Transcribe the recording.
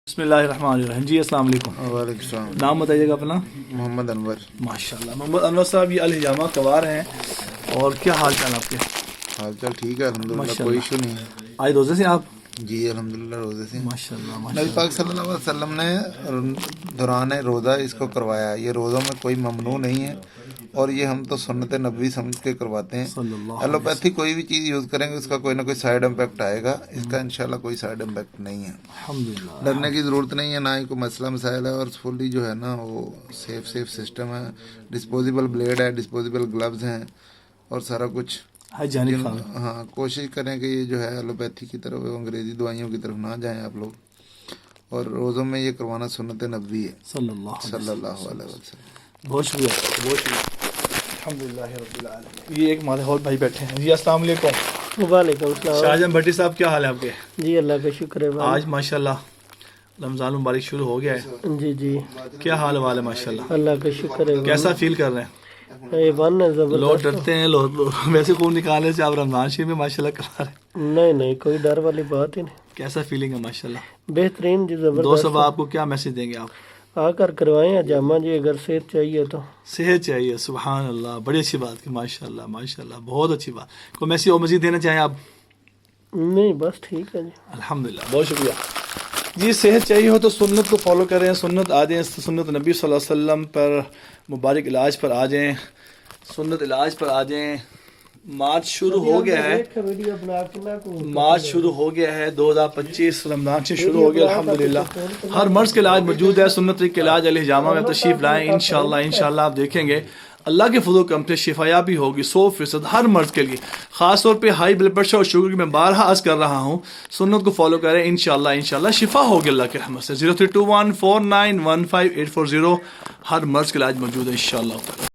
بسم اللہ الرحمن الرحیم. جی السلام علیکم. وعلیکم السلام. نام بتائیے گا اپنا. محمد انور. ماشاء اللہ. محمد انور صاحب یہ الحجامہ کوار ہیں اور کیا حال چال آپ کے؟ حال چال ٹھیک ہے الحمدللہ, کوئی ایشو نہیں ہے. آج روزے سے آپ؟ جی الحمدللہ روزے سے. ماشاء اللہ. نبی پاک صلی اللہ علیہ وسلم نے دوران روزہ اس کو کروایا. یہ روزوں میں کوئی ممنوع نہیں ہے اور یہ ہم تو سنت نبوی سمجھ کے کرواتے ہیں. ایلوپیتھی کوئی بھی چیز یوز کریں گے اس کا کوئی نہ کوئی سائیڈ امپیکٹ آئے گا. اس کا انشاءاللہ کوئی سائیڈ امپیکٹ نہیں ہے. الحمدللہ. ڈرنے کی ضرورت نہیں ہے, نہ ہی کوئی مسئلہ مسائل ہے, اور فلی جو ہے نا وہ سیف سسٹم ہے. ڈسپوزیبل بلیڈ ہے, ڈسپوزیبل گلوز ہیں اور سارا کچھ. ہاں کوشش کریں کہ یہ جو ہے ایلوپیتھی کی طرف, انگریزی دوائیوں کی طرف نہ جائیں آپ لوگ, اور روزوں میں یہ کروانا سنت نبوی ہے صلی اللہ علیہ وسلم. بہت شکریہ, بہت شکریہ. الحمدللہ رب العالمین. یہ ایک ہمارے اور بھائی بیٹھے ہیں. جی السلام علیکم. وعلیکم السلام. شاہجہاں بھٹی صاحب کیا حال ہے آپ کے؟ جی اللہ کا شکر ہے. آج ماشاءاللہ رمضان مبارک شروع ہو گیا ہے. جی جی کیا حال ہے ماشاءاللہ؟ اللہ کا شکر ہے. کیسا فیل کر رہے ہیں؟ ایوان ہے زبردست. لوگ ڈرتے ہیں, لوگ ویسے خون نکالنے سے آپ رمضان شریف میں ماشاءاللہ کرا رہے ہیں. نہیں کوئی ڈر والی بات ہی نہیں. کیسا فیلنگ ہے ماشاءاللہ؟ بہترین جی, زبردست. دوست اب آپ کو کیا میسج دیں گے آپ؟ آ کر کروائیں حجامہ جی, اگر صحت چاہیے تو. صحت چاہیے. سبحان اللہ, بڑی اچھی بات کی. ماشاءاللہ ماشاءاللہ, بہت اچھی بات. کوئی میسج اور مزید دینا چاہیں آپ؟ نہیں بس ٹھیک ہے جی. الحمدللہ, بہت شکریہ. جی صحت چاہیے ہو تو سنت کو فالو کریں, سنت آ جائیں, سنت نبی صلی اللہ علیہ وسلم پر مبارک علاج پر آ جائیں, سنت علاج پر آ جائیں. مارچ شروع ہو گیا ہے, مارچ شروع ہو گیا ہے 2025 رمضان سے شروع ہو گیا الحمدللہ. ہر مرض کے علاج موجود ہے. سنت کے علاج الحجامہ میں تشریف لائیں. انشاءاللہ آپ دیکھیں گے اللہ کے فضل و کرم سے شفایابی ہوگی 100% ہر مرض کے لیے. خاص طور پہ ہائی بلڈ پریشر اور شوگر کی میں بارہا عرض کر رہا ہوں, سنت کو فالو کریں. انشاءاللہ شفا ہوگی اللہ کے رحمت سے. 032149158440 ہر مرض کے علاج موجود ہے انشاءاللہ.